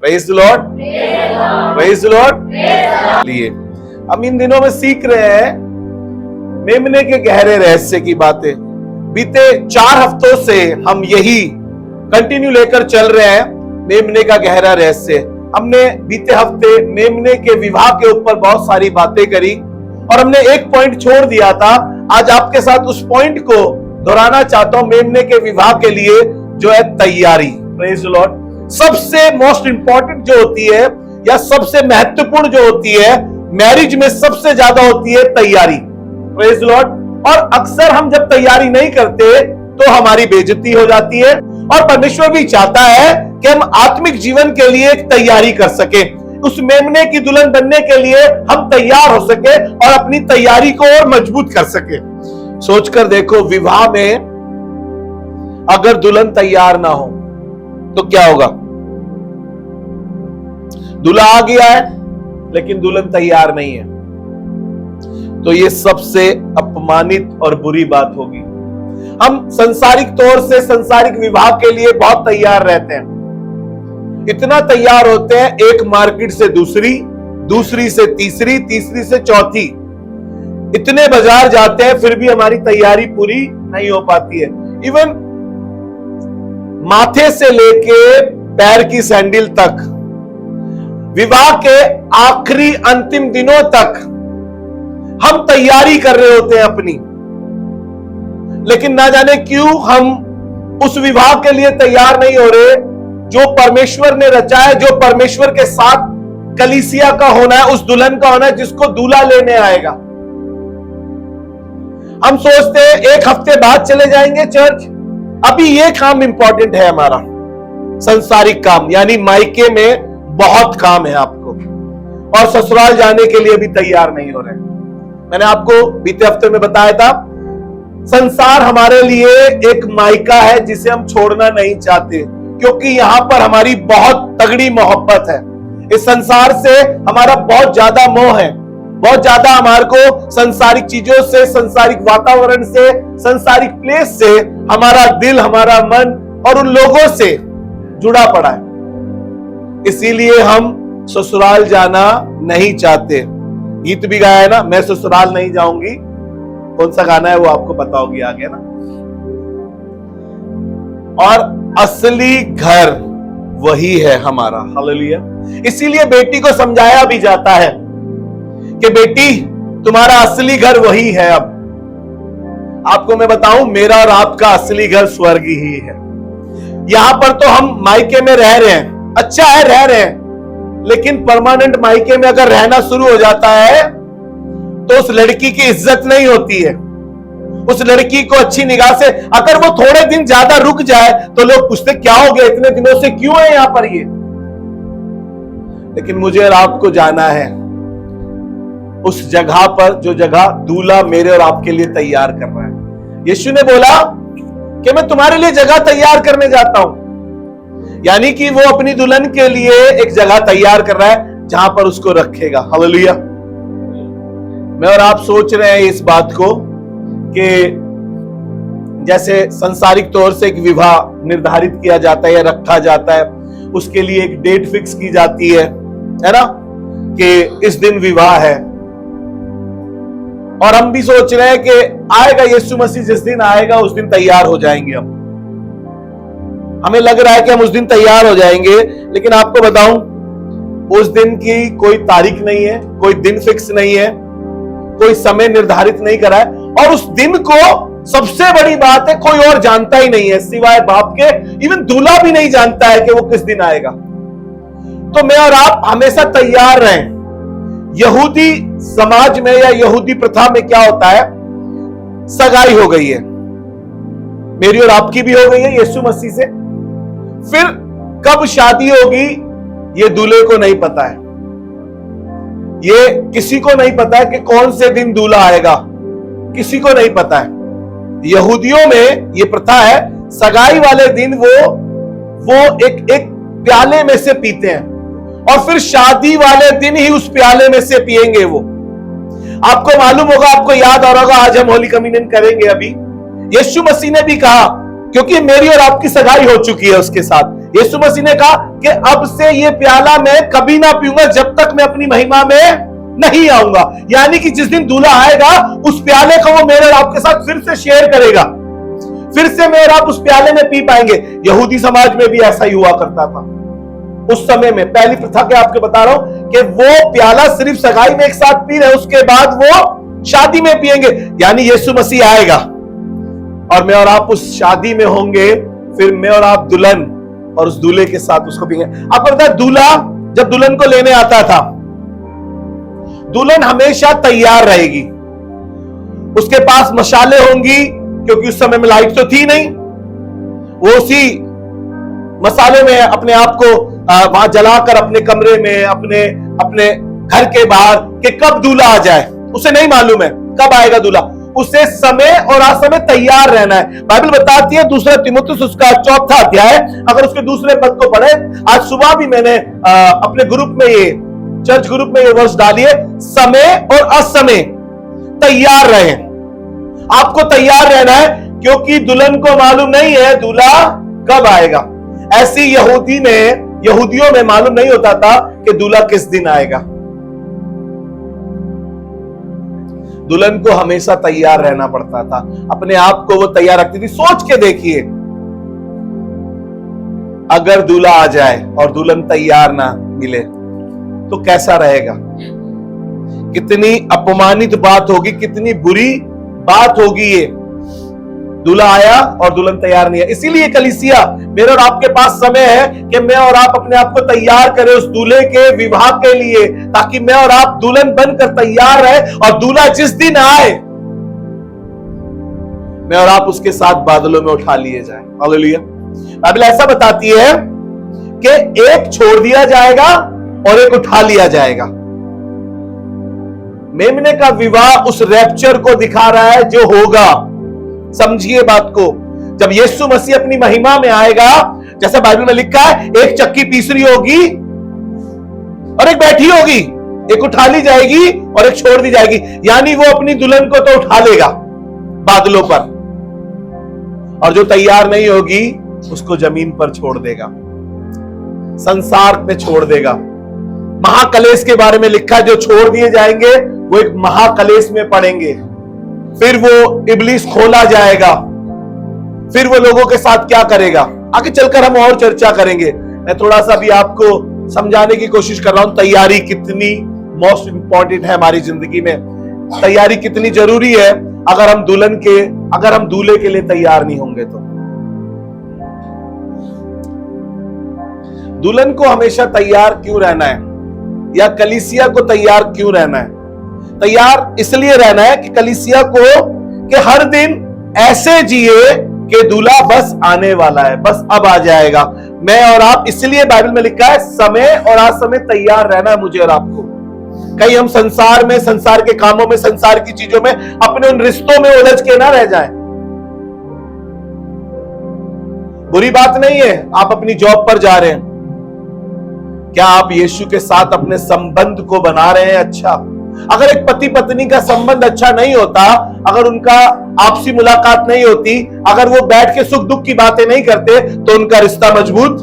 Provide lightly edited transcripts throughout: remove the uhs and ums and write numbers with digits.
Praise the Lord, praise the Lord. लिए हम इन दिनों में सीख रहे हैं मेमने के गहरे रहस्य की बातें। बीते 4 हफ्तों से हम यही कंटिन्यू लेकर चल रहे हैं, मेमने का गहरा रहस्य। हमने बीते हफ्ते मेमने के विवाह के ऊपर बहुत सारी बातें करी और हमने एक पॉइंट छोड़ दिया था। आज आपके साथ उस पॉइंट को दोहराना चाहता हूं, मेमने के विवाह के लिए जो है तैयारी। Praise the Lord. सबसे मोस्ट इंपॉर्टेंट जो होती है या सबसे महत्वपूर्ण जो होती है मैरिज में, सबसे ज्यादा होती है तैयारी। Praise the Lord. और अक्सर हम जब तैयारी नहीं करते तो हमारी बेइज्जती हो जाती है, और परमेश्वर भी चाहता है कि हम आत्मिक जीवन के लिए एक तैयारी कर सके, उस मेमने की दुल्हन बनने के लिए हम तैयार हो सके और अपनी तैयारी को और मजबूत कर सके। सोचकर देखो, विवाह में अगर दुल्हन तैयार ना हो तो क्या होगा? दूल्हा आ गया है लेकिन दुल्हन तैयार नहीं है, तो ये सबसे अपमानित और बुरी बात होगी। हम सांसारिक तौर से सांसारिक विवाह के लिए बहुत तैयार रहते हैं, इतना तैयार होते हैं, एक मार्केट से दूसरी, दूसरी से तीसरी, तीसरी से चौथी, इतने बाजार जाते हैं, फिर भी हमारी तैयारी पूरी नहीं हो पाती है। इवन माथे से लेके पैर की सैंडल तक, विवाह के आखिरी अंतिम दिनों तक हम तैयारी कर रहे होते हैं अपनी, लेकिन ना जाने क्यों हम उस विवाह के लिए तैयार नहीं हो रहे जो परमेश्वर ने रचा है, जो परमेश्वर के साथ कलीसिया का होना है, उस दुल्हन का होना है जिसको दूल्हा लेने आएगा। हम सोचते हैं एक हफ्ते बाद चले जाएंगे चर्च, अभी ये काम इंपॉर्टेंट है हमारा, संसारिक काम, यानी मायके में बहुत काम है आपको, और ससुराल जाने के लिए भी तैयार नहीं हो रहे। मैंने आपको बीते हफ्ते में बताया था, संसार हमारे लिए एक मायका है जिसे हम छोड़ना नहीं चाहते, क्योंकि यहां पर हमारी बहुत तगड़ी मोहब्बत है। इस संसार से हमारा बहुत ज्यादा मोह है, बहुत ज्यादा हमारे को संसारिक चीजों से, संसारिक वातावरण से, संसारिक प्लेस से हमारा दिल, हमारा मन और उन लोगों से जुड़ा पड़ा है। इसीलिए हम ससुराल जाना नहीं चाहते। गीत भी गाया है ना, मैं ससुराल नहीं जाऊंगी, कौन सा गाना है वो आपको पता होगी आगे ना। और असली घर वही है हमारा, हालेलुया। इसीलिए बेटी को समझाया भी जाता है कि बेटी तुम्हारा असली घर वही है। अब आपको मैं बताऊं, मेरा और आपका असली घर स्वर्ग ही है। यहां पर तो हम मायके में रह रहे हैं, अच्छा है रह रहे हैं, लेकिन परमानेंट मायके में अगर रहना शुरू हो जाता है तो उस लड़की की इज्जत नहीं होती है। उस लड़की को अच्छी निगाह से, अगर वो थोड़े दिन ज्यादा रुक जाए तो लोग पूछते क्या हो गया, इतने दिनों से क्यों है यहां पर ये। लेकिन मुझे और आपको जाना है उस जगह पर जो जगह दूल्हा मेरे और आपके लिए तैयार कर रहा है। यीशु ने बोला कि मैं तुम्हारे लिए जगह तैयार करने जाता हूं, यानी कि वो अपनी दुल्हन के लिए एक जगह तैयार कर रहा है जहां पर उसको रखेगा। हालेलुया। मैं और आप सोच रहे हैं इस बात को कि जैसे सांसारिक तौर से एक विवाह निर्धारित किया जाता है या रखा जाता है, उसके लिए एक डेट फिक्स की जाती है ना, कि इस दिन विवाह है। और हम भी सोच रहे हैं कि आएगा यीशु मसीह, जिस दिन आएगा उस दिन तैयार हो जाएंगे हम। हमें लग रहा है कि हम उस दिन तैयार हो जाएंगे, लेकिन आपको बताऊं उस दिन की कोई तारीख नहीं है, कोई दिन फिक्स नहीं है, कोई समय निर्धारित नहीं करा है, और उस दिन को सबसे बड़ी बात है कोई और जानता ही नहीं है सिवाय बाप के। इवन दूल्हा भी नहीं जानता है कि वो किस दिन आएगा। तो मैं और आप हमेशा तैयार रहें। यहूदी समाज में या यहूदी प्रथा में क्या होता है, सगाई हो गई है, मेरी और आपकी भी हो गई है यीशु मसीह से, फिर कब शादी होगी ये दूल्हे को नहीं पता है, ये किसी को नहीं पता है कि कौन से दिन दूल्हा आएगा, किसी को नहीं पता है। यहूदियों में ये प्रथा है, सगाई वाले दिन वो एक प्याले में से पीते हैं, और फिर शादी वाले दिन ही उस प्याले में से पिएंगे वो। आपको मालूम होगा, आपको याद आ रहा होगा, आज हम होली कम्युनियन करेंगे। अभी यीशु मसीह ने भी कहा, क्योंकि मेरी और आपकी सगाई हो चुकी है उसके साथ, यीशु मसीह ने कहा कि अब से ये प्याला मैं कभी ना पीऊंगा जब तक मैं अपनी महिमा में नहीं आऊंगा। यानी कि जिस दिन दूल्हा आएगा उस प्याले को वो मेरे और आपके साथ फिर से शेयर करेगा, फिर से मैं और आप उस प्याले में पी पाएंगे। यहूदी समाज में भी ऐसा ही हुआ करता था उस समय में। पहली प्रथा क्या आपको बता रहा हूं कि वो प्याला सिर्फ सगाई में एक साथ पी रहे, उसके बाद वो शादी में पिएंगे। यानी यीशु मसीह आएगा और मैं और आप उस शादी में होंगे, फिर मैं और आप दुल्हन और उस दूल्हे के साथ उसको पिएंगे। आपको पता है दूल्हा जब दुल्हन को लेने आता था, दुल्हन हमेशा तैयार रहेगी, उसके पास मशाले होंगी क्योंकि उस समय में लाइट तो थी नहीं, वो उसी मसाले में अपने आप को वहां जलाकर अपने कमरे में, अपने घर के बाहर कि कब दूल्हा आ जाए, उसे नहीं मालूम है कब आएगा दूल्हा, उसे समय और असमय तैयार रहना है। बाइबल बताती है दूसरा तीमुथियुस उसका 4वां अध्याय, अगर उसके दूसरे पद को पढ़े, आज सुबह भी मैंने अपने ग्रुप में ये चर्च ग्रुप में ये वर्ष डाली है, समय और असमय तैयार रहें। आपको तैयार रहना है क्योंकि दुल्हन को मालूम नहीं है दूल्हा कब आएगा। ऐसी यहूदियों में मालूम नहीं होता था कि दूल्हा किस दिन आएगा। दुल्हन को हमेशा तैयार रहना पड़ता था, अपने आप को वो तैयार रखती थी। सोच के देखिए, अगर दूल्हा आ जाए और दुल्हन तैयार ना मिले तो कैसा रहेगा? कितनी अपमानित बात होगी, कितनी बुरी बात होगी। ये दूल्हा आया और दुल्हन तैयार नहीं है। इसीलिए कलीसिया, मेरे और आपके पास समय है कि मैं और आप अपने आप को तैयार करें उस दूल्हे के विवाह के लिए, ताकि मैं और आप दुल्हन बनकर तैयार रहे और दूल्हा जिस दिन आए मैं और आप उसके साथ बादलों में उठा लिए जाए। हालेलुया। बाइबल ऐसा बताती है कि एक छोड़ दिया जाएगा और एक उठा लिया जाएगा। मेमने का विवाह उस रैप्चर को दिखा रहा है जो होगा। समझिए बात को, जब यीशु मसीह अपनी महिमा में आएगा, जैसा बाइबल में लिखा है, एक चक्की तीसरी होगी और एक बैठी होगी, एक उठा ली जाएगी और एक छोड़ दी जाएगी। यानी वो अपनी दुल्हन को तो उठा लेगा बादलों पर, और जो तैयार नहीं होगी उसको जमीन पर छोड़ देगा, संसार में छोड़ देगा। महाकलेश के बारे में लिखा है, जो छोड़ दिए जाएंगे वो एक महाकलेश में पड़ेंगे, फिर वो इब्लीस खोला जाएगा, फिर वो लोगों के साथ क्या करेगा आगे चलकर हम और चर्चा करेंगे। मैं थोड़ा सा भी आपको समझाने की कोशिश कर रहा हूं, तैयारी कितनी मोस्ट इंपॉर्टेंट है हमारी जिंदगी में, तैयारी कितनी जरूरी है। अगर हम दूल्हे के लिए तैयार नहीं होंगे तो दुल्हन को हमेशा तैयार क्यों रहना है, या कलीसिया को तैयार क्यों रहना है? तैयार इसलिए रहना है कि कलीसिया को कि हर दिन ऐसे जिए कि दूल्हा बस आने वाला है, बस अब आ जाएगा। मैं और आप, इसलिए बाइबल में लिखा है समय और असमय तैयार रहना है मुझे और आपको। कहीं हम संसार में, संसार के कामों में, संसार की चीजों में, अपने उन रिश्तों में उलझ के ना रह जाएं। बुरी बात नहीं है आप अपनी जॉब पर जा रहे हैं, क्या आप यीशु के साथ अपने संबंध को बना रहे हैं? अच्छा, अगर एक पति पत्नी का संबंध अच्छा नहीं होता, अगर उनका आपसी मुलाकात नहीं होती, अगर वो बैठ के सुख दुख की बातें नहीं करते, तो उनका रिश्ता मजबूत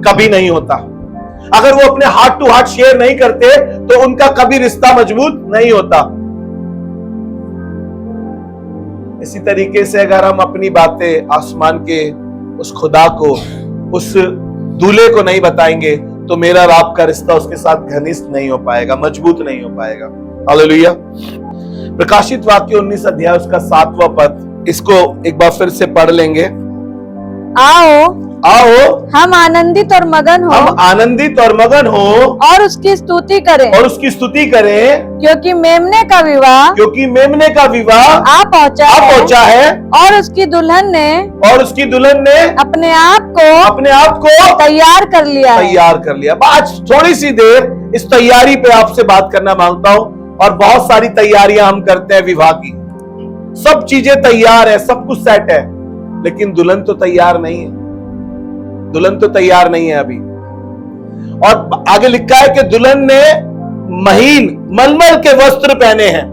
कभी नहीं होता। अगर वो अपने हार्ट टू हार्ट शेयर नहीं करते, तो उनका कभी रिश्ता मजबूत नहीं होता। इसी तरीके से अगर हम अपनी बातें आसमान के उस खुदा को, उस दूल्हे को नहीं बताएंगे, तो मेरा और आपका रिश्ता उसके साथ घनिष्ठ नहीं हो पाएगा, मजबूत नहीं हो पाएगा। हालेलुया। प्रकाशित वाक्य 19 अध्याय उसका 7वां पद, इसको एक बार फिर से पढ़ लेंगे। आओ हम आनंदित और मगन हो और उसकी स्तुति करें, क्योंकि मेमने का विवाह आ पहुंचा है और उसकी दुल्हन ने अपने आप को तैयार कर लिया। आज थोड़ी सी देर इस तैयारी पे आपसे बात करना मांगता हूं। और बहुत सारी तैयारियां हम करते हैं विवाह की, सब चीजें तैयार है, सब कुछ सेट है, लेकिन दुल्हन तो तैयार नहीं है अभी। और आगे लिखा है कि दुल्हन ने महीन मलमल के वस्त्र पहने हैं,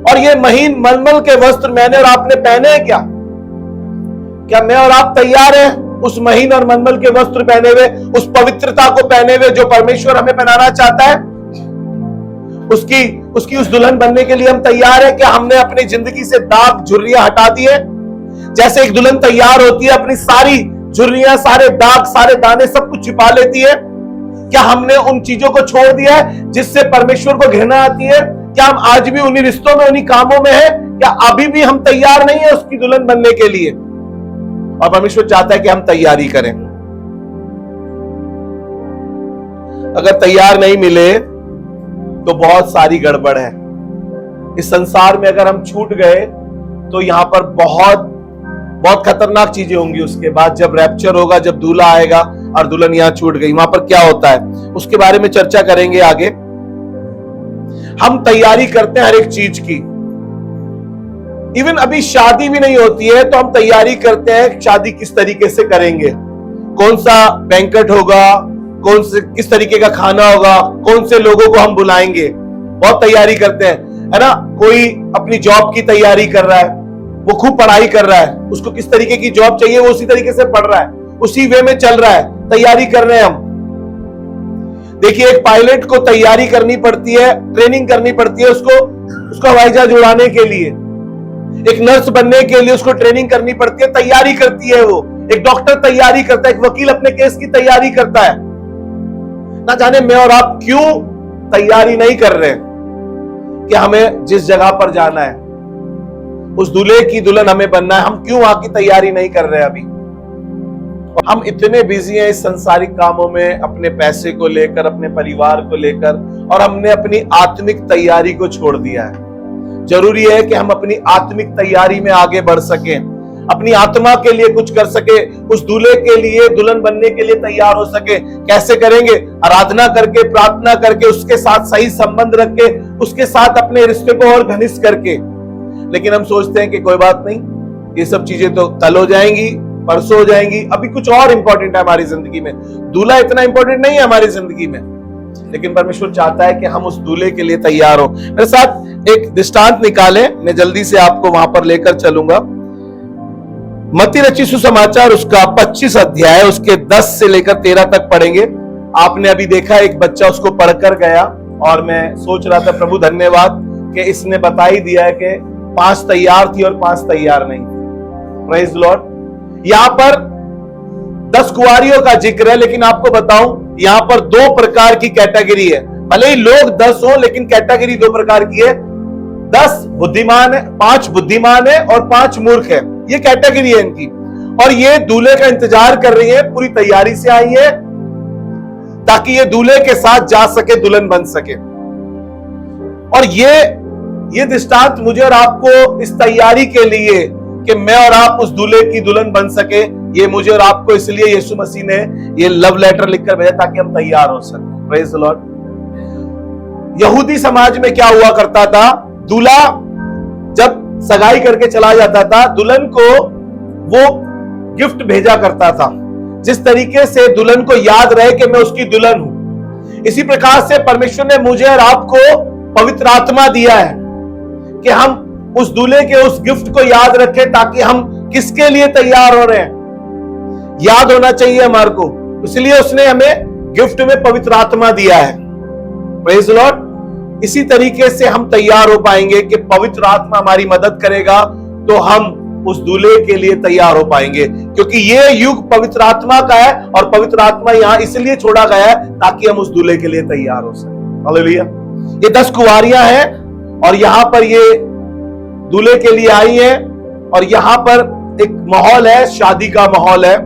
और ये महीन मलमल के वस्त्र मैंने और आपने पहने हैं क्या मैं और आप तैयार हैं उस महीन और मनमल के वस्त्र पहने हुए, उस पवित्रता को पहने हुए जो परमेश्वर हमें पहनाना चाहता है, उसकी उस दुल्हन बनने के लिए हम तैयार है क्या? हमने अपनी जिंदगी से दाग झुर्रियां हटा दिए। जैसे एक दुल्हन तैयार होती है, अपनी सारी झुर्रियां, सारे दाग, सारे दाने, सब कुछ छिपा लेती है। क्या हमने उन चीजों को छोड़ दिया है जिससे परमेश्वर को घृणा आती है? क्या हम आज भी उन्हीं रिश्तों में, उन्हीं कामों में हैं? क्या अभी भी हम तैयार नहीं है उसकी दुल्हन बनने के लिए? और परमेश्वर चाहता है कि हम तैयारी करें। अगर तैयार नहीं मिले तो बहुत सारी गड़बड़ है इस संसार में। अगर हम छूट गए तो यहां पर बहुत बहुत खतरनाक चीजें होंगी। उसके बाद जब रैप्चर होगा, जब दूल्हा आएगा और दुल्हन यहां छूट गई, वहां पर क्या होता है उसके बारे में चर्चा करेंगे आगे। हम तैयारी करते हैं हर एक चीज की। इवन अभी शादी भी नहीं होती है तो हम तैयारी करते हैं शादी किस तरीके से करेंगे, कौन सा बैंकेट होगा, किस तरीके का खाना होगा, कौन से लोगों को हम बुलाएंगे, बहुत तैयारी करते हैं, है ना। कोई अपनी जॉब की तैयारी कर रहा है, वो खूब पढ़ाई कर रहा है, उसको किस तरीके की जॉब चाहिए वो उसी तरीके से पढ़ रहा है, उसी वे में चल रहा है, तैयारी कर रहे हैं हम। देखिए, एक पायलट को तैयारी करनी पड़ती है, ट्रेनिंग करनी पड़ती है उसको हवाई जहाज उड़ाने के लिए। एक नर्स बनने के लिए उसको ट्रेनिंग करनी पड़ती है, तैयारी करती है वो। एक डॉक्टर तैयारी करता है, एक वकील अपने केस की तैयारी करता है। ना जाने मैं और आप क्यों तैयारी नहीं कर रहे कि हमें जिस जगह पर जाना है, उस दूल्हे की दुल्हन हमें बनना है, हम क्यों वहां की तैयारी नहीं कर रहे अभी? हम इतने बिजी हैं इस संसारिक कामों में, अपने पैसे को लेकर, अपने परिवार को लेकर, और हमने अपनी आत्मिक तैयारी को छोड़ दिया है। जरूरी है कि हम अपनी आत्मिक तैयारी में आगे बढ़ सकें, अपनी आत्मा के लिए कुछ कर सके, उस दूल्हे के लिए, दुल्हन बनने के लिए तैयार हो सके। कैसे करेंगे? आराधना करके, प्रार्थना करके, उसके साथ सही संबंध रख के, उसके साथ अपने रिश्ते को और घनिष्ठ करके। लेकिन हम सोचते हैं कि कोई बात नहीं, ये सब चीजें तो कल हो जाएंगी, परसों हो जाएंगी, अभी कुछ और इंपॉर्टेंट है हमारी जिंदगी में। दूल्हा इतना इंपॉर्टेंट नहीं है हमारी जिंदगी में, लेकिन परमेश्वर चाहता है कि हम उस दूल्हे के लिए तैयार हो। मेरे साथ एक दृष्टांत निकालें, मैं जल्दी से आपको वहां पर लेकर चलूंगा। मत्ती रचित सुसमाचार उसका 25 अध्याय, उसके 10 से लेकर 13 तक पढ़ेंगे। आपने अभी देखा एक बच्चा उसको पढ़कर गया, और मैं सोच रहा था प्रभु धन्यवाद कि इसने बता ही दिया है कि 5 तैयार थी और 5 तैयार नहीं थी। Praise Lord. यहां पर 10 कुंवारियों का जिक्र है, लेकिन आपको बताऊं यहां पर 2 प्रकार की कैटेगरी है। भले ही लोग 10 हो, लेकिन कैटेगरी 2 प्रकार की है। 10 बुद्धिमान है, 5 बुद्धिमान है और 5 मूर्ख है। ये कैटेगरी है इनकी, और ये दूल्हे का इंतजार कर रही है, पूरी तैयारी से आई है ताकि ये दूल्हे के साथ जा सके, दुल्हन बन सके। और ये दृष्टांत मुझे और आपको इस तैयारी के लिए कि मैं और आप उस दूल्हे की दुल्हन बन सके, ये मुझे और आपको इसलिए यीशु मसीह ने ये लव लेटर लिखकर भेजा ताकि हम तैयार हो सके। Praise the Lord. यहूदी समाज में क्या हुआ करता था, दूल्हा जब सगाई करके चला जाता था, दुल्हन को वो गिफ्ट भेजा करता था, जिस तरीके से दुल्हन को याद रहे कि मैं उसकी दुल्हन हूं। इसी प्रकार से परमेश्वर ने मुझे और आपको पवित्र आत्मा दिया है कि हम उस दूल्हे के उस गिफ्ट को याद रखें, ताकि हम किसके लिए तैयार हो रहे हैं याद होना चाहिए हमारे को। इसलिए उसने हमें गिफ्ट में पवित्र आत्मा दिया है। Praise Lord. इसी तरीके से हम तैयार हो पाएंगे कि पवित्र आत्मा हमारी मदद करेगा, तो हम उस दूल्हे के लिए तैयार हो पाएंगे, क्योंकि ये युग पवित्र आत्मा का है, और पवित्र आत्मा यहां इसलिए छोड़ा गया है ताकि हम उस दूल्हे के लिए तैयार हो सके। हालेलुया। ये 10 कुंवारियां हैं, और यहां पर ये दूल्हे के लिए आई है, और यहां पर एक माहौल है, शादी का माहौल है,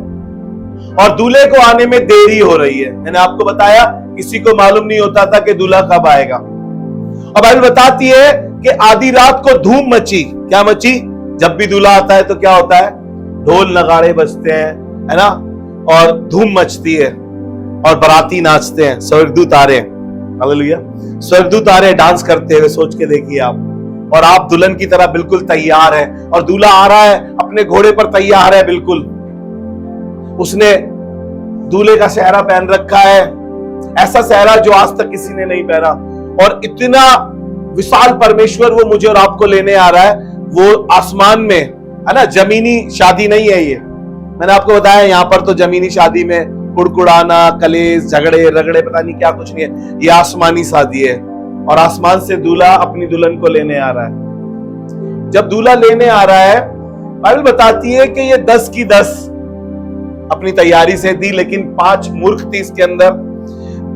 और दूल्हे को आने में देरी हो रही है। मैंने आपको बताया किसी को मालूम नहीं होता था कि दूल्हा कब आएगा। और बाइबल बताती है कि आधी रात को धूम मची। क्या मची? जब भी दूल्हा आता है तो क्या होता है, ढोल नगाड़े बजते हैं, है ना, और धूम मचती है, और बाराती नाचते हैं, स्वर्गदूत आ रहे हैं। हालेलुया। स्वर्गदूत आ रहे हैं डांस करते हुए, सोच के देखिए आप। और आप दुल्हन की तरह बिल्कुल तैयार है, और दूल्हा आ रहा है अपने घोड़े पर तैयार है बिल्कुल। उसने दूल्हे का सेहरा पहन रखा है, ऐसा सेहरा जो आज तक किसी ने नहीं पहना, और इतना विशाल परमेश्वर वो मुझे और आपको लेने आ रहा है, वो आसमान में, है ना, जमीनी शादी नहीं है ये, मैंने आपको बताया यहाँ पर तो जमीनी शादी में कुड़कुड़ाना, कलेश, झगड़े रगड़े, पता नहीं क्या कुछ नहीं है। ये आसमानी शादी है और आसमान से दूल्हा अपनी दुल्हन को लेने आ रहा है। जब दूल्हा लेने आ रहा है, बाइबल बताती है कि ये 10 की 10 अपनी तैयारी से दी, लेकिन 5 मूर्ख थी इसके अंदर।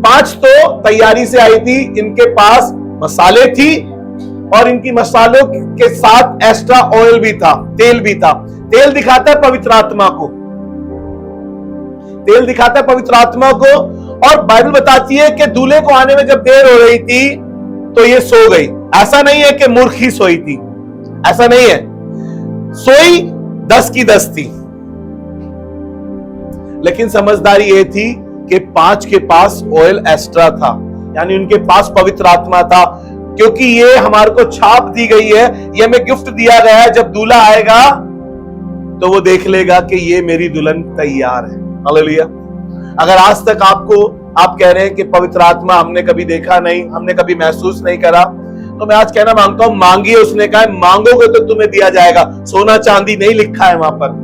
5 तो तैयारी से आई थी, इनके पास मसाले थी और इनकी मसालों के साथ एक्स्ट्रा ऑयल भी था, तेल भी था। तेल दिखाता है पवित्र आत्मा को, तेल दिखाता है पवित्र आत्मा को। और बाइबल बताती है कि दूल्हे को आने में जब देर हो रही थी तो ये सो गई। ऐसा नहीं है कि मूर्ख ही सोई थी, ऐसा नहीं है, सोई 10 की 10 थी, लेकिन समझदारी ये थी कि 5 के पास ऑयल एक्स्ट्रा था, यानी उनके पास पवित्र आत्मा था। क्योंकि ये हमारे को छाप दी गई है, ये हमें गिफ्ट दिया गया है। जब दूल्हा आएगा तो वो देख लेगा कि ये मेरी दुल्हन तैयार है। हालेलुया। अगर आज तक आप कह रहे हैं कि पवित्र आत्मा हमने कभी देखा नहीं, हमने कभी महसूस नहीं करा, तो मैं आज कहना मांगता हूं, मांगिए। उसने कहा मांगोगे तो तुम्हें दिया जाएगा। सोना चांदी नहीं लिखा है वहां पर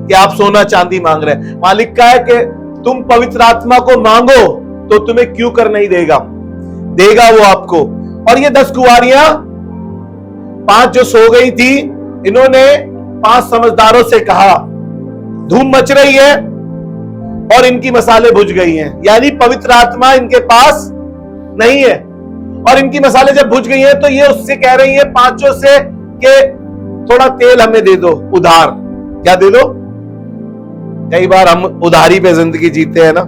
कि आप सोना चांदी मांग रहे हैं। वहां लिखा है कि तुम पवित्र आत्मा को मांगो तो तुम्हें क्यों कर नहीं देगा, देगा वो आपको। और ये 10 कुंवारियां, 5 जो सो गई थी, इन्होंने 5 समझदारों से कहा धूम मच रही है और इनकी मसाले बुझ गई हैं, यानी पवित्र आत्मा इनके पास नहीं है। और इनकी मसाले जब बुझ गई हैं तो ये उससे कह रही है 5 से कि थोड़ा तेल हमें दे दो उधार। क्या दे दो? कई बार हम उधारी पे जिंदगी जीते हैं ना।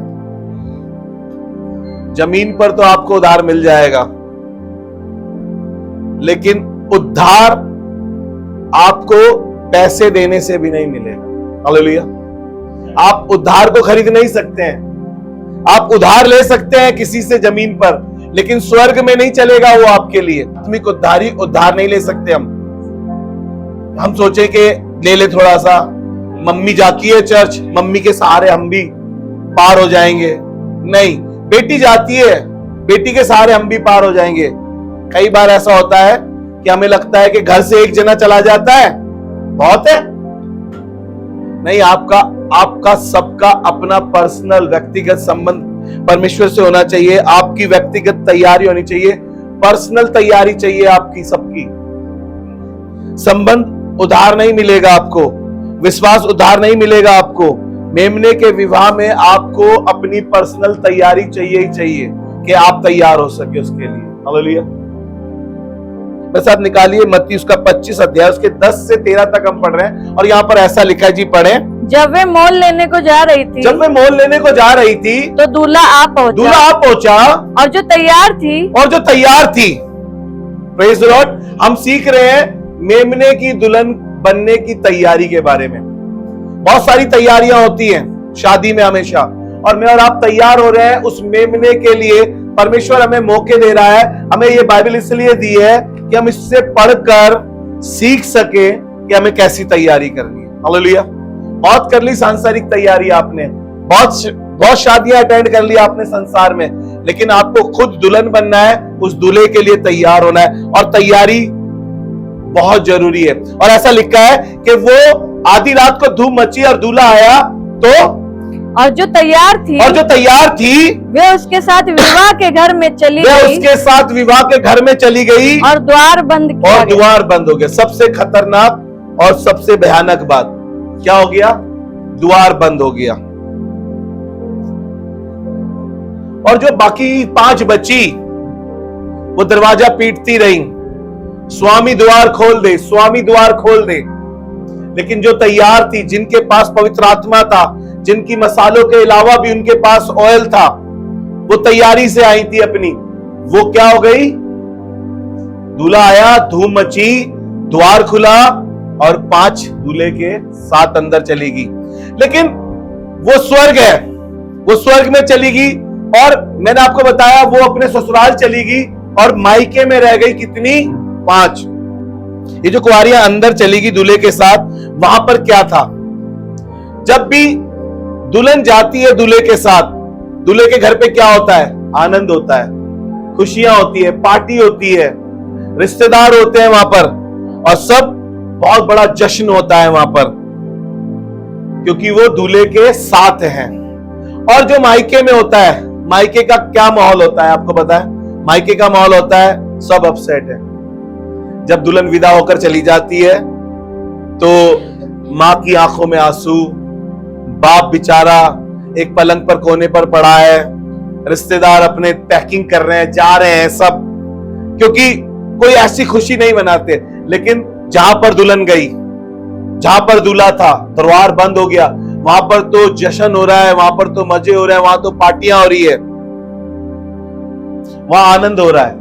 जमीन पर तो आपको उधार मिल जाएगा, लेकिन उधार आपको पैसे देने से भी नहीं मिलेगा। हालेलुया। आप उधार को खरीद नहीं सकते हैं। आप उधार ले सकते हैं किसी से जमीन पर, लेकिन स्वर्ग में नहीं चलेगा वो आपके लिए। आत्मिक उधार नहीं ले सकते हम सोचे कि ले ले थोड़ा सा, मम्मी जाती है चर्च, मम्मी के सहारे हम भी पार हो जाएंगे। नहीं, बेटी जाती है, बेटी के सहारे हम भी पार हो जाएंगे। कई बार ऐसा होता है कि हमें लगता है कि घर से एक जना चला जाता है बहुत है। नहीं, आपका सबका अपना पर्सनल व्यक्तिगत संबंध परमेश्वर से होना चाहिए। आपकी व्यक्तिगत तैयारी होनी चाहिए, पर्सनल तैयारी चाहिए आपकी सबकी। संबंध उधार नहीं मिलेगा आपको, विश्वास उधार नहीं मिलेगा आपको। मेमने के विवाह में आपको अपनी पर्सनल तैयारी चाहिए ही चाहिए कि आप तैयार हो सके उसके लिए। हालेलुया। मेरे साथ निकालिए मत्ती उसका 25 अध्याय, उसके 10 से 13 तक हम पढ़ रहे हैं। और यहाँ पर ऐसा लिखा है जी, पढ़े। जब वे मोल लेने को जा रही थी, तो दूल्हा आ पहुंचा और जो तैयार थी प्रेज़ द लॉर्ड। हम सीख रहे हैं मेमने की दुल्हन बनने की तैयारी के बारे में। बहुत सारी तैयारियां होती हैं शादी में हमेशा, और मैं और आप तैयार हो रहे हैं उस मेमने के लिए। परमेश्वर हमें मौके दे रहा है। हमें ये बाइबल इसलिए दी है कि हम इससे पढ़कर सीख सके कि हमें कैसी तैयारी करनी है। हालेलुया। बहुत कर ली सांसारिक तैयारी आपने, बहुत शादियां अटेंड कर ली आपने संसार में, लेकिन आपको खुद दुल्हन बनना है, उस दूल्हे के लिए तैयार होना है। और तैयारी बहुत जरूरी है। और ऐसा लिखा है कि वो आधी रात को धूम मची और दूल्हा आया तो और जो तैयार थी वे उसके साथ विवाह के घर में चली गई और द्वार बंद हो गया। सबसे खतरनाक और सबसे भयानक बात क्या हो गया? द्वार बंद हो गया। और जो बाकी 5 बची वो दरवाजा पीटती रही, स्वामी द्वार खोल दे, स्वामी द्वार खोल दे। लेकिन जो तैयार थी, जिनके पास पवित्र आत्मा था, जिनकी मसालों के अलावा भी उनके पास ऑयल था, वो तैयारी से आई थी अपनी, वो क्या हो गई? दूल्हा आया, धूम मची, द्वार खुला और 5 दूल्हे के साथ अंदर चली गई। लेकिन वो स्वर्ग है, वो स्वर्ग में चली गई। और मैंने आपको बताया वो अपने ससुराल चली गई और मायके में रह गई कितनी? 5। ये जो कुंवारियां अंदर चली गई दूल्हे के साथ, वहां पर क्या था? जब भी दुल्हन जाती है दूल्हे के साथ, दूल्हे के घर पे क्या होता है? आनंद होता है, खुशियां होती है, पार्टी होती है, रिश्तेदार होते हैं वहां पर और सब बहुत बड़ा जश्न होता है वहां पर। क्योंकि वो दूल्हे के साथ हैं। और जो मायके में होता है, मायके का क्या माहौल होता है आपको पता है? मायके का माहौल होता है सब अपसेट है। जब दुल्हन विदा होकर चली जाती है तो मां की आंखों में आंसू, बाप बेचारा एक पलंग पर कोने पर पड़ा है, रिश्तेदार अपने पैकिंग कर रहे हैं, जा रहे हैं सब, क्योंकि कोई ऐसी खुशी नहीं मनाते। लेकिन जहां पर दुल्हन गई, जहां पर दूल्हा था, दरबार बंद हो गया, वहां पर तो जश्न हो रहा है, वहां पर तो मजे हो रहे हैं, वहां तो पार्टियां हो रही है, वहां आनंद हो रहा है।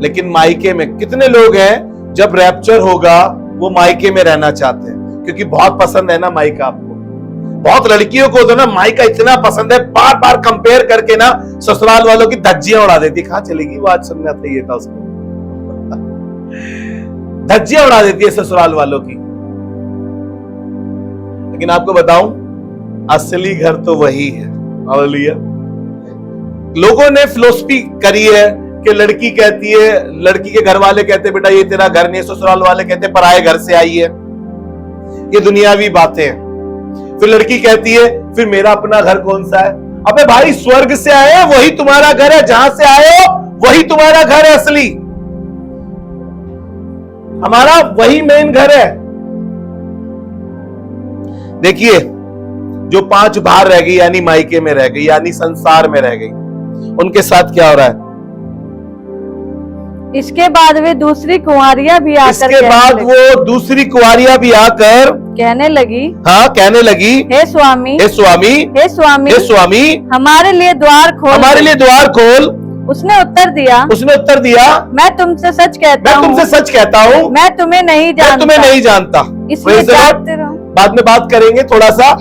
लेकिन मायके में कितने लोग हैं जब रैप्चर होगा वो मायके में रहना चाहते हैं, क्योंकि बहुत पसंद है ना मायका आपको। बहुत लड़कियों को तो ना मायका इतना पसंद है, बार बार कंपेयर करके ना ससुराल वालों की धज्जियां उड़ा देती। कहां चलेगी वो, आज सुनना चाहिए था उसको। धज्जियां उड़ा देती है ससुराल वालों की। लेकिन आपको बताऊं, असली घर तो वही है। हालेलुया। लोगों ने फिलोसफी करी है कि लड़की कहती है, लड़की के घर वाले कहते बेटा ये तेरा घर नहीं, ससुराल वाले कहते पराए घर से आई है। ये दुनियावी बातें हैं। फिर लड़की कहती है फिर मेरा अपना घर कौन सा है? अबे भाई, स्वर्ग से आए वही तुम्हारा घर है, जहां से आए हो वही तुम्हारा घर है असली। हमारा वही मेन घर है। देखिए, जो 5 बाहर रह गई यानी मायके में रह गई, यानी संसार में रह गई, उनके साथ क्या हो रहा है? इसके बाद वे दूसरी कुंवारियां भी आकर, इसके बाद वो दूसरी कुंवारियां भी आकर कहने लगी, हाँ कहने लगी, हे स्वामी, हे स्वामी, हे स्वामी, हे स्वामी, हमारे लिए द्वार खोल, हमारे लिए द्वार खोल। उसने उत्तर दिया, मैं तुमसे सच कहता हूँ, मैं तुमसे सच कहता हूँ, मैं तुम्हें नहीं जानता, मैं तुम्हें नहीं जानता। इसलिए जागते रहो। बाद में बात करेंगे थोड़ा सा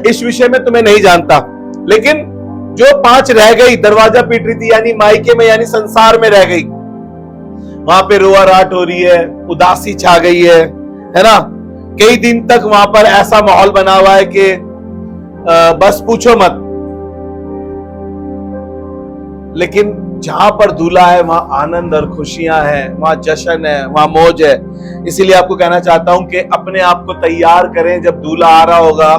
इस विषय में, तुम्हें नहीं जानता। लेकिन जो 5 रह गई, दरवाजा पीट रही थी, यानी मायके में यानी संसार में रह गई, वहां पे रोआ राट हो रही है, उदासी छा गई है ना। कई दिन तक वहां पर ऐसा माहौल बना हुआ है कि बस पूछो मत। लेकिन जहां पर दूल्हा है वहां आनंद और खुशियां हैं, वहां जश्न है, वहां मौज है। इसीलिए आपको कहना चाहता हूं कि अपने आप को तैयार करें, जब दूल्हा आ रहा होगा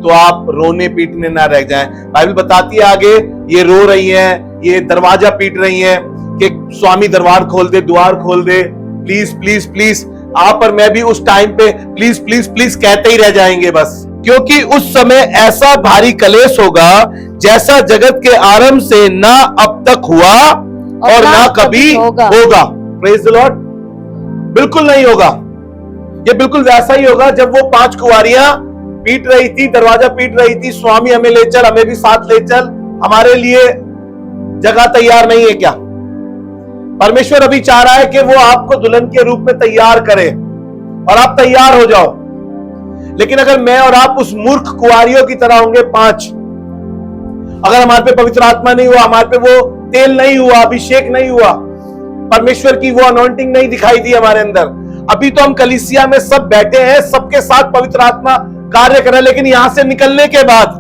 तो आप रोने पीटने ना रह जाएं। बाइबल बताती है आगे, ये रो रही हैं, ये दरवाजा पीट रही हैं कि स्वामी दरबार खोल दे, द्वार खोल दे, प्लीज प्लीज प्लीज। आप और मैं भी उस टाइम पे प्लीज प्लीज प्लीज कहते ही रह जाएंगे बस, क्योंकि उस समय ऐसा भारी कलेश होगा जैसा जगत के आरंभ से ना अब तक हुआ और ना कभी होगा। Praise the Lord. बिल्कुल नहीं होगा, ये बिल्कुल वैसा ही होगा जब वो 5 कुंवारियां पीट रही थी, दरवाजा पीट रही थी, स्वामी हमें ले चल, हमें भी साथ ले चल, हमारे लिए जगह तैयार नहीं है क्या? परमेश्वर अभी चाह रहा है कि वो आपको दुल्हन के रूप में तैयार करे और आप तैयार हो जाओ। लेकिन अगर मैं और आप उस मूर्ख कुंवारियों की तरह होंगे 5, अगर हमारे पे पवित्र आत्मा नहीं हुआ, हमारे पे वो तेल नहीं हुआ, अभिषेक नहीं हुआ, परमेश्वर की वो अनॉइंटिंग नहीं दिखाई दी हमारे अंदर, अभी तो हम कलीसिया में सब बैठे हैं, सबके साथ पवित्र आत्मा कार्य कर रहा है, लेकिन यहां से निकलने के बाद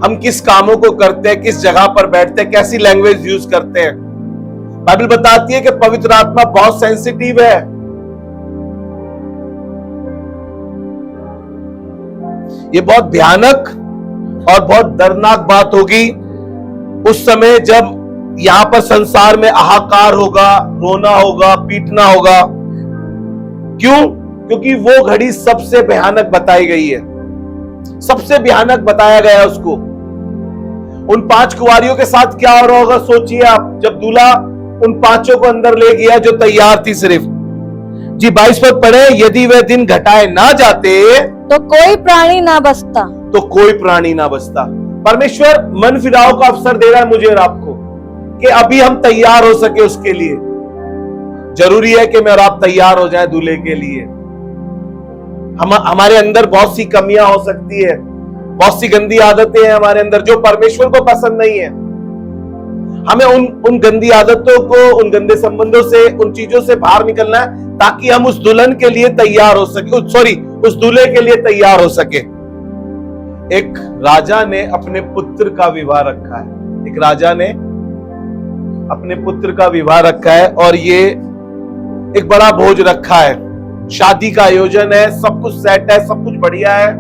हम किस कामों को करते हैं, किस जगह पर बैठते हैं, कैसी लैंग्वेज यूज करते हैं। बाइबल बताती है कि पवित्र आत्मा बहुत सेंसिटिव है। ये बहुत भयानक और बहुत दर्दनाक बात होगी उस समय जब यहां पर संसार में हाहाकार होगा, रोना होगा, पीटना होगा। क्यों? क्योंकि वो घड़ी सबसे भयानक बताई गई है, सबसे भयानक बताया गया उसको। उन 5 कुंवारियों के साथ क्या हो रहा होगा सोचिए आप, जब दूल्हा उन 5 को अंदर ले गया जो तैयार थी सिर्फ। जी 22 पद पढ़े, यदि वह दिन घटाए ना जाते तो कोई प्राणी ना बचता, तो कोई प्राणी ना बचता। परमेश्वर मन फिराव का अवसर दे रहा है मुझे और आपको कि अभी हम तैयार हो सके उसके लिए। जरूरी है कि मैं और आप तैयार हो जाएं दूल्हे के लिए। हमारे अंदर बहुत सी कमियां हो सकती है, बहुत सी गंदी आदतें हैं हमारे अंदर जो परमेश्वर को पसंद नहीं है। हमें उन गंदी आदतों को, उन गंदे संबंधों से, उन चीजों से बाहर निकलना है ताकि हम उस दुल्हन के लिए तैयार हो सके, उस दूल्हे के लिए तैयार हो सके। एक राजा ने अपने पुत्र का विवाह रखा है, एक राजा ने अपने पुत्र का विवाह रखा है, और ये एक बड़ा भोज रखा है, शादी का आयोजन है, सब कुछ सेट है, सब कुछ बढ़िया है,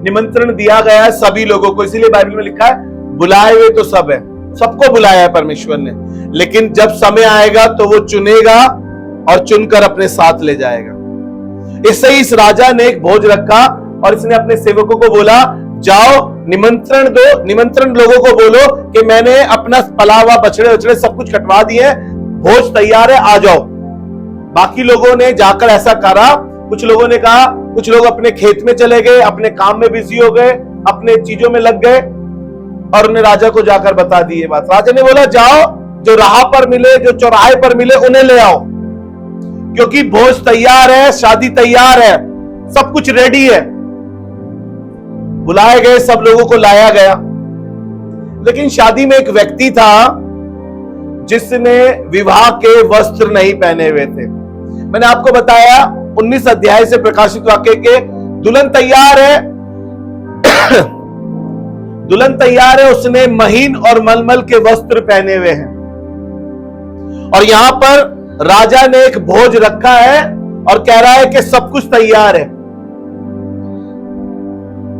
निमंत्रण दिया गया है सभी लोगों को। इसीलिए बाइबल में लिखा है बुलाए हुए तो सब है, सबको बुलाया है परमेश्वर ने। लेकिन जब समय आएगा तो वो चुनेगा और चुनकर अपने साथ ले जाएगा। इससे इस राजा ने एक भोज रखा और इसने अपने सेवकों को बोला, जाओ निमंत्रण दो, निमंत्रण लोगों को बोलो कि मैंने अपना पला हुआ बछड़े वछड़े सब कुछ कटवा दिए, भोज तैयार है, आ जाओ। बाकी लोगों ने जाकर ऐसा करा। कुछ लोगों ने कहा, कुछ लोग अपने खेत में चले गए, अपने काम में बिजी हो गए, अपने चीजों में लग गए और उन्हें राजा को जाकर बता दी ये बात। राजा ने बोला, जाओ जो राह पर मिले, जो चौराहे पर मिले, उन्हें ले आओ, क्योंकि भोज तैयार है, शादी तैयार है, सब कुछ रेडी है। बुलाए गए सब लोगों को लाया गया। लेकिन शादी में एक व्यक्ति था जिसने विवाह के वस्त्र नहीं पहने हुए थे। मैंने आपको बताया 19 अध्याय से प्रकाशित वाक्य के, दुल्हन तैयार है दुल्हन तैयार है, उसने महीन और मलमल के वस्त्र पहने हुए हैं। और यहां पर राजा ने एक भोज रखा है और कह रहा है कि सब कुछ तैयार है।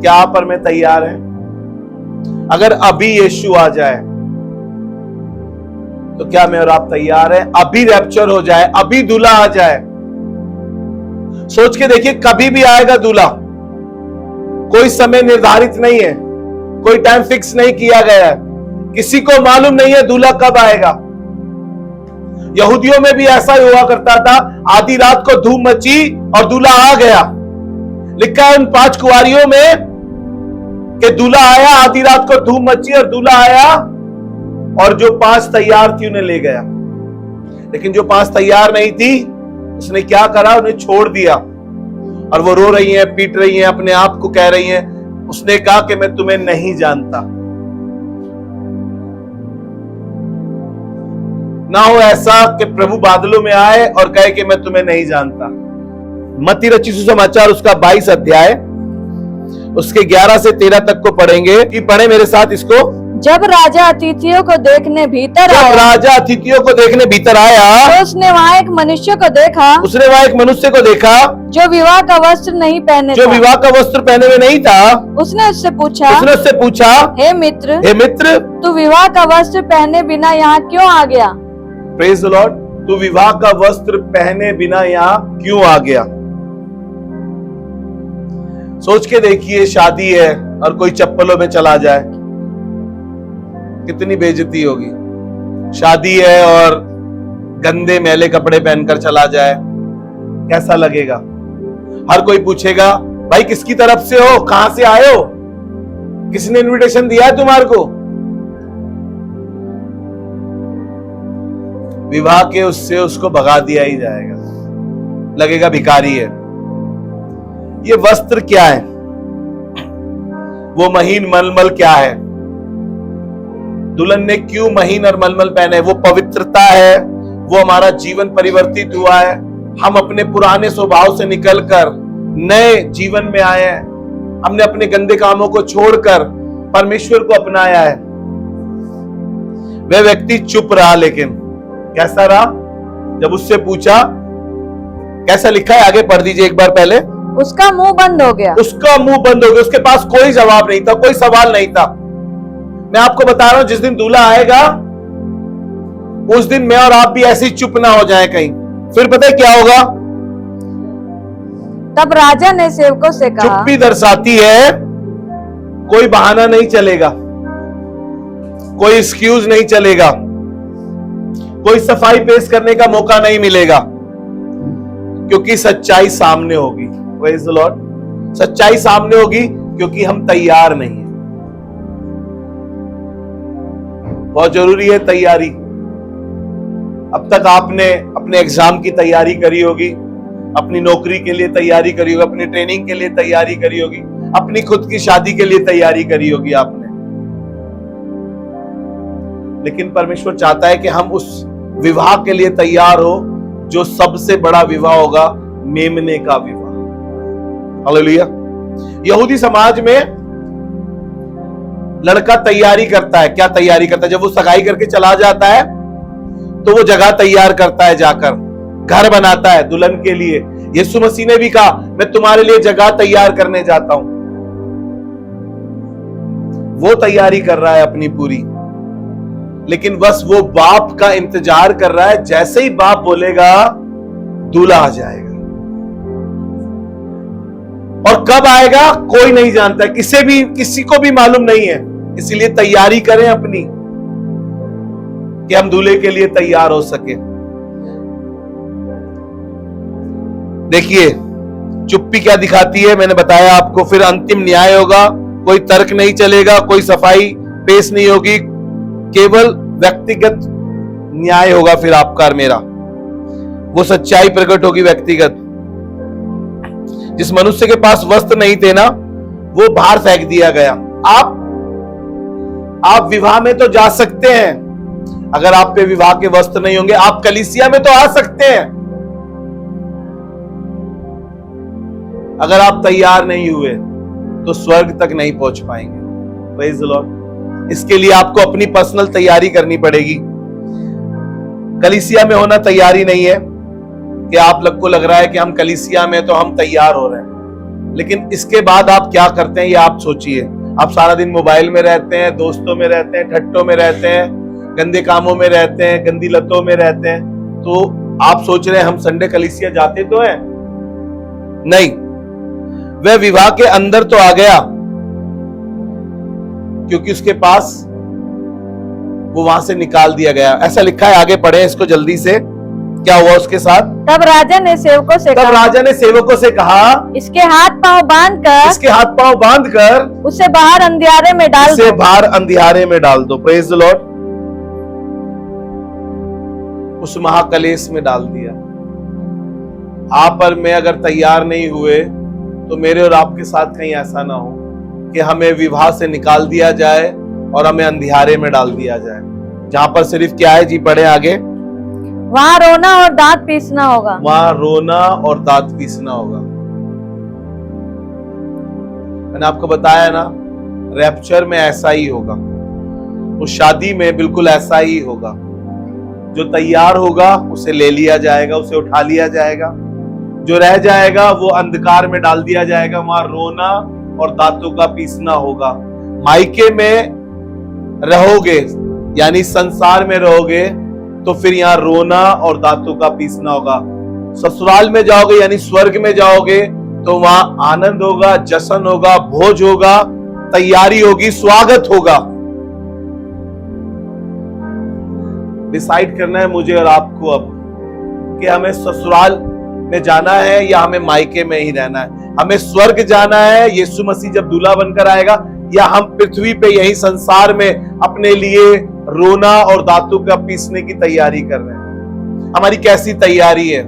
क्या आप और मैं तैयार हैं? अगर अभी यीशु आ जाए तो क्या मैं और आप तैयार हैं? अभी रैप्चर हो जाए, अभी दूल्हा आ जाए, सोच के देखिए, कभी भी आएगा दूल्हा, कोई समय निर्धारित नहीं है, कोई टाइम फिक्स नहीं किया गया है, किसी को मालूम नहीं है दूल्हा कब आएगा। यहूदियों में भी ऐसा ही हुआ करता था, आधी रात को धूम मची और दूल्हा आ गया। लिखा है उन 5 कुंवारियों में कि दूल्हा आया, आधी रात को धूम मची और दूल्हा आया और जो 5 तैयार थी उन्हें ले गया। लेकिन जो 5 तैयार नहीं थी, उसने क्या करा, उन्हें छोड़ दिया। और वो रो रही हैं, पीट रही हैं, अपने आप को कह रही हैं। उसने कहा कि मैं तुम्हें नहीं जानता। ना हो ऐसा कि प्रभु बादलों में आए और कहे कि मैं तुम्हें नहीं जानता। मत्ती रचित सुसमाचार उसका 22 अध्याय उसके 11 से 13 तक को पढ़ेंगे। कि पढ़े मेरे साथ इसको। जब राजा अतिथियों को देखने भीतर आया, राजा अतिथियों को देखने भीतर आया तो उसने वहाँ एक मनुष्य को देखा, उसने वहाँ एक मनुष्य को देखा जो विवाह का वस्त्र नहीं पहने जो था। विवाह का वस्त्र पहने हुए नहीं था। उसने उससे पूछा, हे मित्र, तू विवाह का वस्त्र पहने बिना यहाँ क्यों आ गया? Praise the Lord. तू विवाह का वस्त्र पहने बिना यहाँ क्यों आ गया? सोच के देखिए, शादी है और कोई चप्पलों में चला जाए, कितनी बेइज्जती होगी। शादी है और गंदे मैले कपड़े पहनकर चला जाए, कैसा लगेगा? हर कोई पूछेगा, भाई किसकी तरफ से हो, कहां से आए हो, किसने इनविटेशन दिया है तुम्हारे को? विवाह के उससे उसको भगा दिया ही जाएगा, लगेगा भिखारी है। ये वस्त्र क्या है? वो महीन मलमल क्या है? दुल्हन ने क्यों महीन और मलमल पहने? वो पवित्रता है, वो हमारा जीवन परिवर्तित हुआ है। हम अपने पुराने स्वभाव से निकलकर नए जीवन में आए हैं। हमने अपने गंदे कामों को छोड़कर परमेश्वर को अपनाया है। वह व्यक्ति चुप रहा, लेकिन कैसा रहा? जब उससे पूछा, कैसा लिखा है, आगे पढ़ दीजिए एक बार पहले। उसका मुंह बंद हो गया। उसका मुंह बंद हो गया, उसके पास कोई जवाब नहीं था, कोई सवाल नहीं था। मैं आपको बता रहा हूं, जिस दिन दूल्हा आएगा उस दिन मैं और आप भी ऐसे ही चुप ना हो जाए कहीं। फिर पता है क्या होगा? तब राजा ने सेवकों से कहा, चुप्पी दर्शाती है, कोई बहाना नहीं चलेगा, कोई एक्सक्यूज नहीं चलेगा, कोई सफाई पेश करने का मौका नहीं मिलेगा, क्योंकि सच्चाई सामने होगी। Praise the Lord. सच्चाई सामने होगी क्योंकि हम तैयार नहीं है। बहुत जरूरी है तैयारी। अब तक आपने अपने एग्जाम की तैयारी करी होगी, अपनी नौकरी के लिए तैयारी करी होगी, अपनी ट्रेनिंग के लिए तैयारी करी होगी, अपनी खुद की शादी के लिए तैयारी करी होगी आपने। लेकिन परमेश्वर चाहता है कि हम उस विवाह के लिए तैयार हो जो सबसे बड़ा विवाह होगा, मेमने का विवाह। हालेलुया। यहूदी समाज में लड़का तैयारी करता है। क्या तैयारी करता है? जब वो सगाई करके चला जाता है तो वो जगह तैयार करता है जाकर घर बनाता है दुल्हन के लिए। यीशु मसीह ने भी कहा मैं तुम्हारे लिए जगह तैयार करने जाता हूं। वो तैयारी कर रहा है अपनी पूरी, लेकिन बस वो बाप का इंतजार कर रहा है। जैसे ही बाप बोलेगा दूल्हा आ जाएगा। और कब आएगा कोई नहीं जानता, किसी को भी मालूम नहीं है। इसीलिए तैयारी करें अपनी कि हम दूल्हे के लिए तैयार हो सके। देखिए चुप्पी क्या दिखाती है, मैंने बताया आपको। फिर अंतिम न्याय होगा, कोई तर्क नहीं चलेगा, कोई सफाई पेश नहीं होगी, केवल व्यक्तिगत न्याय होगा। फिर आपका और मेरा वो सच्चाई प्रकट होगी व्यक्तिगत। जिस मनुष्य के पास वस्त्र नहीं थे ना, वो बाहर फेंक दिया गया। आप विवाह में तो जा सकते हैं, अगर आप पे विवाह के वस्त्र नहीं होंगे आप कलीसिया में तो आ सकते हैं। अगर आप तैयार नहीं हुए तो स्वर्ग तक नहीं पहुंच पाएंगे। Praise the Lord. इसके लिए आपको अपनी पर्सनल तैयारी करनी पड़ेगी। कलीसिया में होना तैयारी नहीं है कि आप लोग को लग रहा है कि हम कलीसिया में तो हम तैयार हो रहे हैं, लेकिन इसके बाद आप क्या करते हैं ये आप सोचिए। आप सारा दिन मोबाइल में रहते हैं, दोस्तों में रहते हैं, ठट्टों में रहते हैं, गंदे कामों में रहते हैं, गंदी लतों में रहते हैं। तो आप सोच रहे हैं हम संडे कलीसिया जाते तो हैं? नहीं, वह विवाह के अंदर तो आ गया क्योंकि उसके पास वो वहां से निकाल दिया गया। ऐसा लिखा है, आगे पढ़े इसको जल्दी से। क्या हुआ उसके साथ? तब राजा ने सेवकों से कहा इसके हाथ पांव बांधकर उसे बाहर अंधियारे में डाल दो। Praise the Lord. उस महाकलेश में डाल दिया। आप और मैं अगर तैयार नहीं हुए तो मेरे और आपके साथ कहीं ऐसा ना हो कि हमें विवाह से निकाल दिया जाए और हमें अंधियारे में डाल दिया जाए, जहां पर सिर्फ क्या है जी, पढ़े आगे। वहां रोना और दांत पीसना होगा। वहां रोना और दांत पीसना होगा। मैंने आपको बताया ना, रैप्चर में ऐसा ही होगा, उस शादी में बिल्कुल ऐसा ही होगा। जो तैयार होगा उसे ले लिया जाएगा, उसे उठा लिया जाएगा। जो रह जाएगा वो अंधकार में डाल दिया जाएगा। वहां रोना और दांतों का पीसना होगा। मायके में रहोगे यानी संसार में रहोगे तो फिर यहाँ रोना और दांतों का पीसना होगा। ससुराल में जाओगे यानी स्वर्ग में जाओगे तो वहां आनंद होगा, जश्न होगा, भोज होगा, तैयारी होगी, स्वागत होगा। डिसाइड करना है मुझे और आपको अब कि हमें ससुराल में जाना है या हमें मायके में ही रहना है। हमें स्वर्ग जाना है, यीशु मसीह जब दूल्हा बनकर आएगा, या हम पृथ्वी पे यही संसार में अपने लिए रोना और दांतों का पीसने की तैयारी कर रहे हैं। हमारी कैसी तैयारी है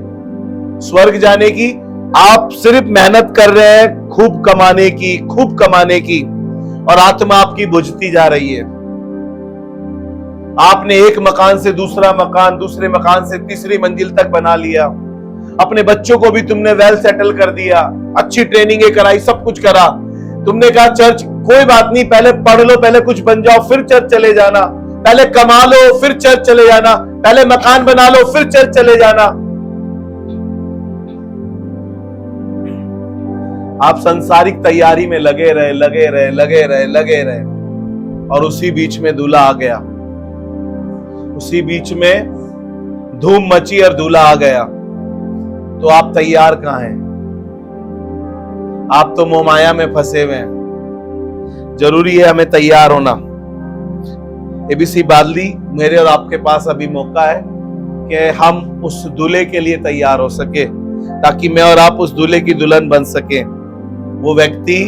स्वर्ग जाने की? आप सिर्फ मेहनत कर रहे हैं खूब कमाने की, और आत्मा आपकी बुझती जा रही है। आपने एक मकान से दूसरा मकान, दूसरे मकान से तीसरी मंजिल तक बना लिया। अपने बच्चों को भी तुमने वेल सेटल कर दिया, अच्छी ट्रेनिंग कराई, सब कुछ करा। तुमने कहा चर्च कोई बात नहीं, पहले पढ़ लो, पहले कुछ बन जाओ, फिर चर्च चले जाना। पहले कमा लो फिर चर्च चले जाना। पहले मकान बना लो फिर चर्च चले जाना। आप सांसारिक तैयारी में लगे रहे, और उसी बीच में दूल्हा आ गया। उसी बीच में धूम मची और दूल्हा आ गया। तो आप तैयार कहां हैं? आप तो मोह माया में फंसे हुए हैं। जरूरी है हमें तैयार होना। एबीसी बादली, मेरे और आपके पास अभी मौका है कि हम उस दूल्हे के लिए तैयार हो सके, ताकि मैं और आप उस दूल्हे की दुल्हन बन सके। वो व्यक्ति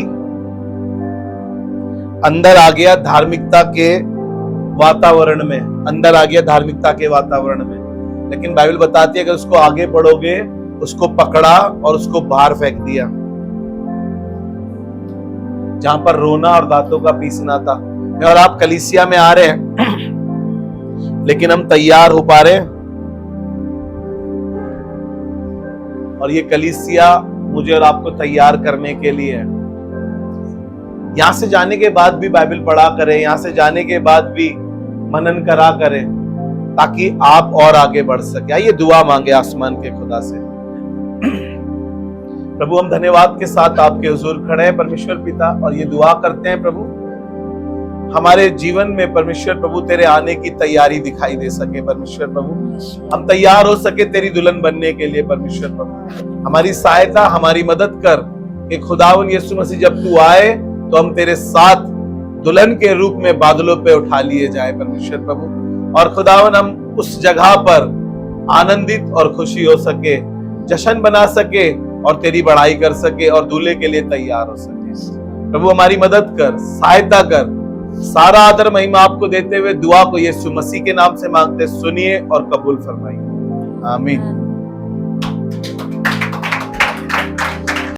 अंदर आ गया धार्मिकता के वातावरण में, लेकिन बाइबल बताती है कि उसको आगे बढ़ोगे, उसको पकड़ा और उसको बाहर फेंक दिया, जहां पर रोना और दांतों का पीसना था। मैं और आप कलीसिया में आ रहे हैं, लेकिन हम तैयार हो पा रहे हैं? और ये कलीसिया मुझे और आपको तैयार करने के लिए है। यहां से जाने के बाद भी बाइबल पढ़ा करें, यहां से जाने के बाद भी मनन करा करें, ताकि आप और आगे बढ़ सके। आइए दुआ मांगे आसमान के खुदा से। प्रभु हम धन्यवाद के साथ आपके हुजूर खड़े हैं परमेश्वर पिता, और ये दुआ करते हैं प्रभु हमारे जीवन में परमेश्वर प्रभु तेरे आने की तैयारी दिखाई दे सके। परमेश्वर प्रभु हम तैयार हो सके तेरी दुल्हन बनने के लिए। परमेश्वर प्रभु हमारी सहायता, हमारी मदद कर कि खुदावन यीशु मसीह जब तू आए तो हम तेरे साथ दुल्हन के रूप में बादलों पे उठा लिए जाए। परमेश्वर प्रभु और खुदावन हम उस जगह पर आनंदित और खुशी हो सके, जश्न बना सके और तेरी बड़ाई कर सके और दूल्हे के लिए तैयार हो सके। प्रभु हमारी मदद कर, सहायता कर। सारा आदर महिमा आपको देते हुए दुआ को यीशु मसीह के नाम से मांगते, सुनिए और कबूल फरमाइए। आमीन।